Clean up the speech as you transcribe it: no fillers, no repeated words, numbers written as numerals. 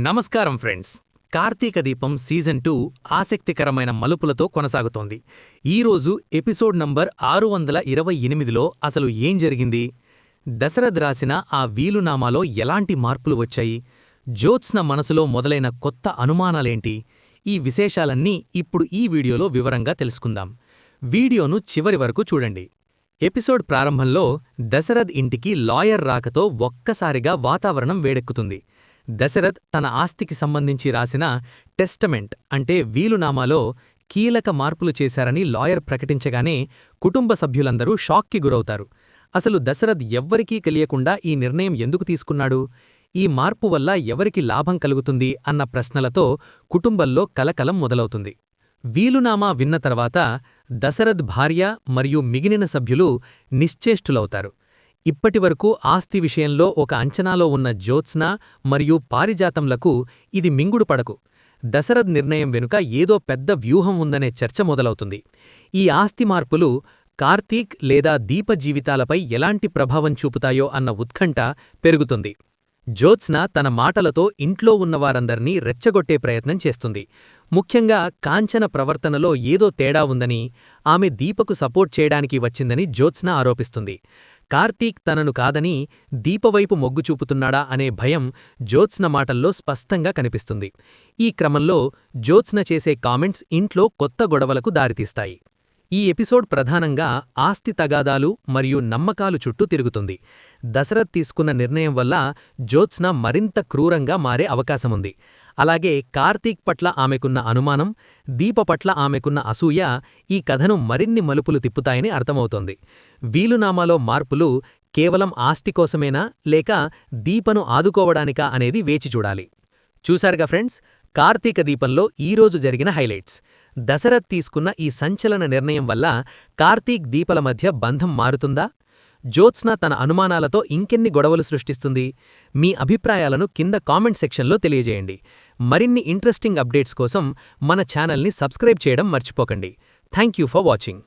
నమస్కారం ఫ్రెండ్స్. కార్తీక దీపం సీజన్ 2 ఆసక్తికరమైన మలుపులతో కొనసాగుతోంది. ఈరోజు ఎపిసోడ్ నంబర్ 628లో అసలు ఏం జరిగింది? దశరథ్ రాసిన ఆ వీలునామాలో ఎలాంటి మార్పులు వచ్చాయి? జ్యోత్స్న మనసులో మొదలైన కొత్త అనుమానాలేంటి? ఈ విశేషాలన్నీ ఇప్పుడు ఈ వీడియోలో వివరంగా తెలుసుకుందాం. వీడియోను చివరి వరకు చూడండి. ఎపిసోడ్ ప్రారంభంలో దశరథ్ ఇంటికి లాయర్ రాకతో ఒక్కసారిగా వాతావరణం వేడెక్కుతుంది. దశరథ్ తన ఆస్తికి సంబంధించి రాసిన టెస్టమెంట్ అంటే వీలునామాలో కీలక మార్పులు చేశారని లాయర్ ప్రకటించగానే కుటుంబ సభ్యులందరూ షాక్కి గురవుతారు. అసలు దశరథ్ ఎవ్వరికీ తెలియకుండా ఈ నిర్ణయం ఎందుకు తీసుకున్నాడు? ఈ మార్పు వల్ల ఎవరికి లాభం కలుగుతుంది అన్న ప్రశ్నలతో కుటుంబంలో కలకలం మొదలవుతుంది. వీలునామా విన్న తర్వాత దశరథ్ భార్య మరియు మిగిలిన సభ్యులు నిశ్చేష్టులవుతారు. ఇప్పటివరకు ఆస్తి విషయంలో ఒక అంచనాలో ఉన్న జ్యోత్స్న మరియు పారిజాతంలకు ఇది మింగుడు పడకు. దశరథ్ నిర్ణయం వెనుక ఏదో పెద్ద వ్యూహం ఉందనే చర్చ మొదలవుతుంది. ఈ ఆస్తి మార్పులు కార్తీక్ లేదా దీప జీవితాలపై ఎలాంటి ప్రభావం చూపుతాయో అన్న ఉత్కంఠ పెరుగుతుంది. జ్యోత్స్న తన మాటలతో ఇంట్లో ఉన్నవారందర్నీ రెచ్చగొట్టే ప్రయత్నం చేస్తుంది. ముఖ్యంగా కాంచన ప్రవర్తనలో ఏదో తేడా ఉందని, ఆమె దీపకు సపోర్ట్ చేయడానికి వచ్చిందని జ్యోత్స్న ఆరోపిస్తుంది. కార్తీక్ తనను కాదని దీపవైపు మొగ్గు చూపుతున్నాడా అనే భయం జ్యోత్స్న మాటల్లో స్పష్టంగా కనిపిస్తుంది. ఈ క్రమంలో జ్యోత్స్న చేసే కామెంట్స్ ఇంట్లో కొత్త గొడవలకు దారితీస్తాయి. ఈ ఎపిసోడ్ ప్రధానంగా ఆస్తి తగాదాలు మరియు నమ్మకాలు చుట్టూ తిరుగుతుంది. దశరథ్ తీసుకున్న నిర్ణయం వల్ల జ్యోత్స్న మరింత క్రూరంగా మారే అవకాశముంది. అలాగే కార్తీక్ పట్ల ఆమెకున్న అనుమానం, దీప పట్ల ఆమెకున్న అసూయ ఈ కథను మరిన్ని మలుపులు తిప్పుతాయని అర్థమవుతోంది. వీలునామాలో మార్పులు కేవలం ఆస్తి కోసమేనా లేక దీపను ఆదుకోవడానికా అనేది వేచి చూడాలి. చూశారుగా ఫ్రెండ్స్, కార్తీక దీపంలో ఈరోజు జరిగిన హైలైట్స్. దశరథ్ తీసుకున్న ఈ సంచలన నిర్ణయం వల్ల కార్తీక్ దీపల మధ్య బంధం మారుతుందా? జ్యోత్స్న తన అనుమానాలతో ఇంకెన్ని గొడవలు సృష్టిస్తుంది? మీ అభిప్రాయాలను కింద కామెంట్ సెక్షన్లో తెలియజేయండి. మరిన్ని ఇంట్రెస్టింగ్ అప్డేట్స్ కోసం మన ఛానల్ని సబ్స్క్రైబ్ చేయడం మర్చిపోకండి. Thank you for watching.